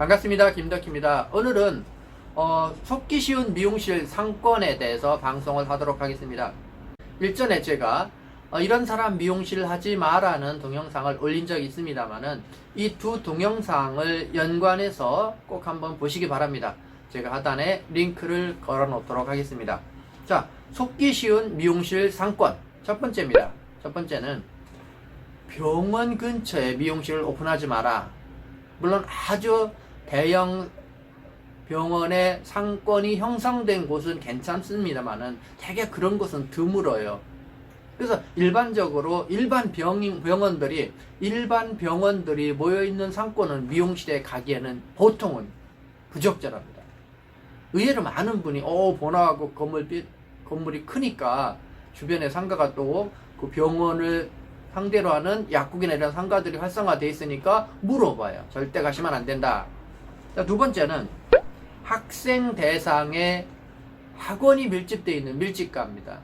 반갑습니다. 김덕희입니다. 오늘은 속기 쉬운 미용실 상권에 대해서 방송을 하도록 하겠습니다. 일전에 제가 이런 사람 미용실 하지 마라는 동영상을 올린 적이 있습니다만은 이 두 동영상을 연관해서 꼭 한번 보시기 바랍니다. 제가 하단에 링크를 걸어 놓도록 하겠습니다. 자, 속기 쉬운 미용실 상권 첫 번째입니다. 첫 번째는 병원 근처에 미용실을 오픈하지 마라. 물론 아주 대형 병원의 상권이 형성된 곳은 괜찮습니다만은 되게 그런 곳은 드물어요. 그래서 일반적으로 일반 병원들이 모여있는 상권은 미용실에 가기에는 보통은 부적절합니다. 의외로 많은 분이 번화하고 건물이 크니까 주변에 상가가 또 그 병원을 상대로 하는 약국이나 이런 상가들이 활성화되어 있으니까 물어봐요. 절대 가시면 안 된다. 자, 두 번째는 학생 대상의 학원이 밀집되어 있는 밀집가입니다.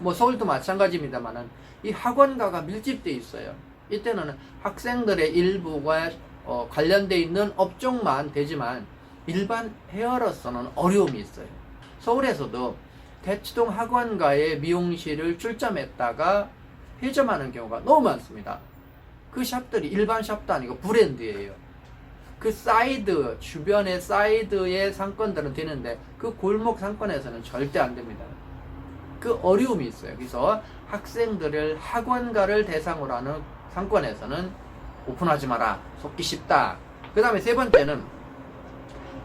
뭐 서울도 마찬가지입니다만은 이 학원가가 밀집되어 있어요. 이때는 학생들의 일부가 관련되어 있는 업종만 되지만 일반 헤어로서는 어려움이 있어요. 서울에서도 대치동 학원가에 미용실을 출점했다가 폐점하는 경우가 너무 많습니다. 그 샵들이 일반 샵도 아니고 브랜드예요. 그 사이드, 주변의 사이드의 상권들은 되는데 그 골목 상권에서는 절대 안 됩니다. 그 어려움이 있어요. 그래서 학생들을 학원가를 대상으로 하는 상권에서는 오픈하지 마라. 속기 쉽다. 그 다음에 세 번째는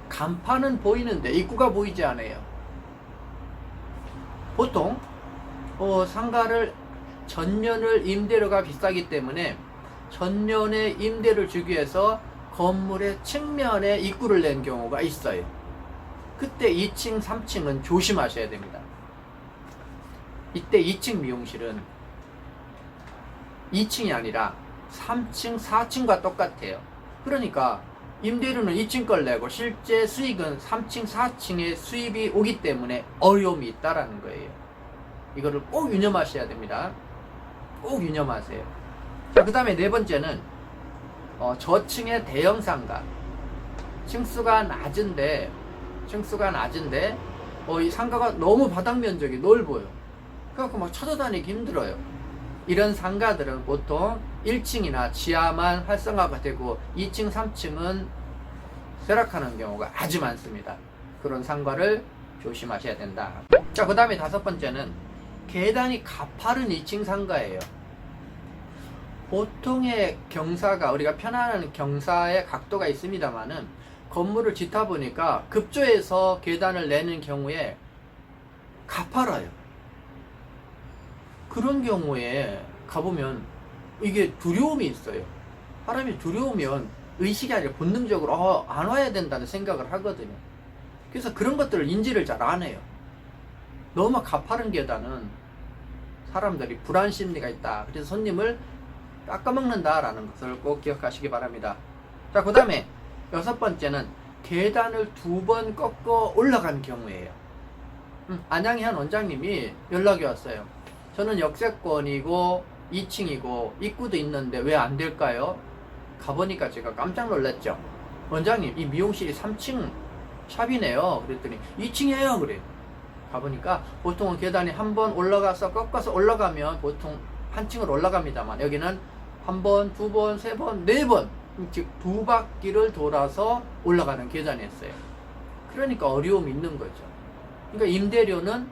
간판은 보이는데 입구가 보이지 않아요. 보통 상가를 전면을 임대료가 비싸기 때문에 전면에 임대를 주기 위해서 건물의 측면에 입구를 낸 경우가 있어요. 그때 2층, 3층은 조심하셔야 됩니다. 이때 2층 미용실은 2층이 아니라 3층, 4층과 똑같아요. 그러니까 임대료는 2층 걸 내고 실제 수익은 3층, 4층의 수입이 오기 때문에 어려움이 있다라는 거예요. 이거를 꼭 유념하셔야 됩니다. 꼭 유념하세요. 자, 그 다음에 네 번째는 저층의 대형 상가. 층수가 낮은데 이 상가가 너무 바닥 면적이 넓어요. 그래갖고 막 찾아다니기 힘들어요. 이런 상가들은 보통 1층이나 지하만 활성화가 되고 2층, 3층은 쇠락하는 경우가 아주 많습니다. 그런 상가를 조심하셔야 된다. 자, 그 다음에 다섯 번째는 계단이 가파른 2층 상가예요. 보통의 경사가, 우리가 편안한 경사의 각도가 있습니다만은 건물을 짓다 보니까 급조해서 계단을 내는 경우에 가파라요. 그런 경우에 가보면 이게 두려움이 있어요. 사람이 두려우면 의식이 아니라 본능적으로 안 와야 된다는 생각을 하거든요. 그래서 그런 것들을 인지를 잘 안 해요. 너무 가파른 계단은 사람들이 불안 심리가 있다. 그래서 손님을 깎아먹는다라는 것을 꼭 기억하시기 바랍니다. 자, 그 다음에 여섯 번째는 계단을 2번 꺾어 올라간 경우예요. 안양의 한 원장님이 연락이 왔어요. 저는 역세권이고 2층이고 입구도 있는데 왜 안 될까요? 가보니까 제가 깜짝 놀랐죠. 원장님, 이 미용실이 3층 샵이네요. 그랬더니 2층이에요. 그래요. 가보니까 보통은 계단이 한 번 올라가서 꺾어서 올라가면 보통 한 층을 올라갑니다만 여기는 한 번, 두 번, 세 번, 네 번, 즉 2바퀴를 돌아서 올라가는 계단이었어요. 그러니까 어려움이 있는 거죠. 그러니까 임대료는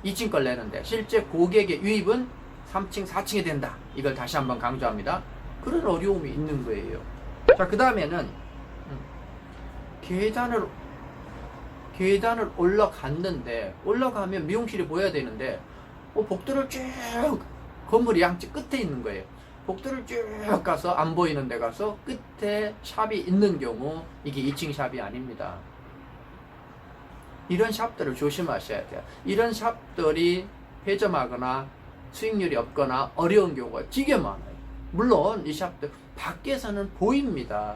2층 걸 내는데 실제 고객의 유입은 3층, 4층이 된다. 이걸 다시 한번 강조합니다. 그런 어려움이 있는 거예요. 자, 그 다음에는 계단을 올라가면 미용실이 보여야 되는데 복도를 쭉, 건물이 양쪽 끝에 있는 거예요. 복도를 쭉 가서 안 보이는 데 가서 끝에 샵이 있는 경우 이게 2층 샵이 아닙니다. 이런 샵들을 조심하셔야 돼요. 이런 샵들이 폐점하거나 수익률이 없거나 어려운 경우가 되게 많아요. 물론 이 샵들 밖에서는 보입니다.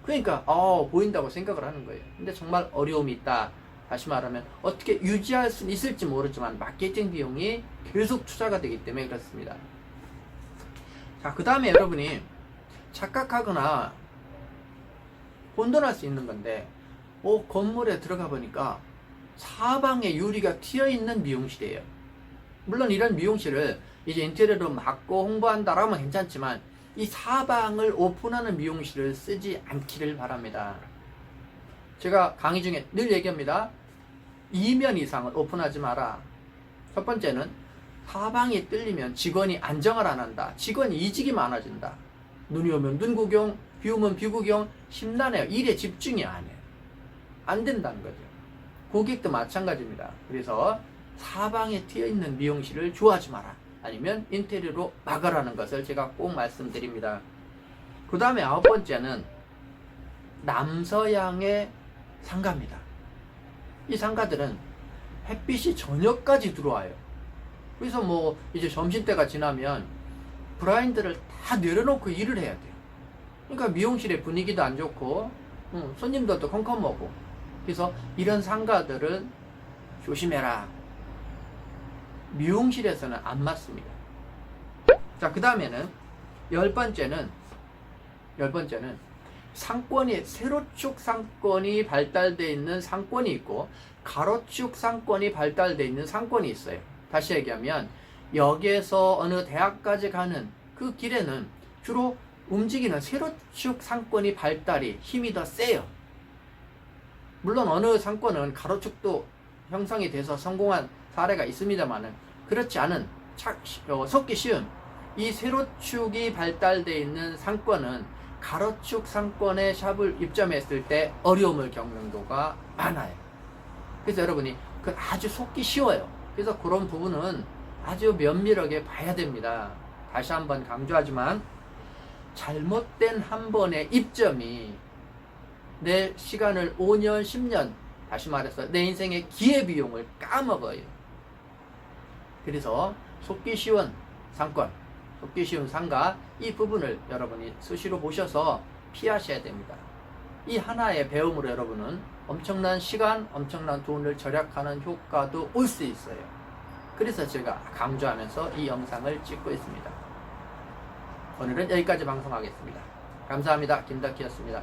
그러니까 보인다고 생각을 하는 거예요. 근데 정말 어려움이 있다. 다시 말하면 어떻게 유지할 수 있을지 모르지만 마케팅 비용이 계속 투자가 되기 때문에 그렇습니다. 자, 그 다음에 여러분이 착각하거나 혼돈할 수 있는 건데, 건물에 들어가 보니까 사방에 유리가 튀어 있는 미용실이에요. 물론 이런 미용실을 이제 인테리어로 막고 홍보한다라면 괜찮지만, 이 사방을 오픈하는 미용실을 쓰지 않기를 바랍니다. 제가 강의 중에 늘 얘기합니다. 2면 이상을 오픈하지 마라. 첫 번째는 사방이 뚫리면 직원이 안정을 안 한다. 직원이 이직이 많아진다. 눈이 오면 눈 구경, 비 오면 비 구경, 심란해요. 일에 집중이 안 해요. 안 된다는 거죠. 고객도 마찬가지입니다. 그래서 사방에 튀어있는 미용실을 좋아하지 마라. 아니면 인테리어로 막으라는 것을 제가 꼭 말씀드립니다. 그 다음에 9번째는 남서양의 상가입니다. 이 상가들은 햇빛이 저녁까지 들어와요. 그래서 뭐 이제 점심때가 지나면 블라인드를 다 내려놓고 일을 해야 돼요. 그러니까 미용실의 분위기도 안 좋고 손님들도 컴컴하고. 그래서 이런 상가들은 조심해라. 미용실에서는 안 맞습니다. 자, 그 다음에는 10번째는 상권이 세로축 상권이 발달되어 있는 상권이 있고 가로축 상권이 발달되어 있는 상권이 있어요. 다시 얘기하면 역에서 어느 대학까지 가는 그 길에는 주로 움직이는 세로축 상권이 발달이 힘이 더 세요. 물론 어느 상권은 가로축도 형성이 돼서 성공한 사례가 있습니다만은 그렇지 않은 속기 쉬운 이 세로축이 발달되어 있는 상권은 가로축 상권의 샵을 입점했을 때 어려움을 겪는 경우가 많아요. 그래서 여러분이 아주 속기 쉬워요. 그래서 그런 부분은 아주 면밀하게 봐야 됩니다. 다시 한번 강조하지만 잘못된 한 번의 입점이 내 시간을 5년, 10년, 다시 말해서 내 인생의 기회비용을 까먹어요. 그래서 속기 쉬운 상권, 속기 쉬운 상가, 이 부분을 여러분이 수시로 보셔서 피하셔야 됩니다. 이 하나의 배움으로 여러분은 엄청난 시간, 엄청난 돈을 절약하는 효과도 올 수 있어요. 그래서 제가 강조하면서 이 영상을 찍고 있습니다. 오늘은 여기까지 방송하겠습니다. 감사합니다. 김덕희였습니다.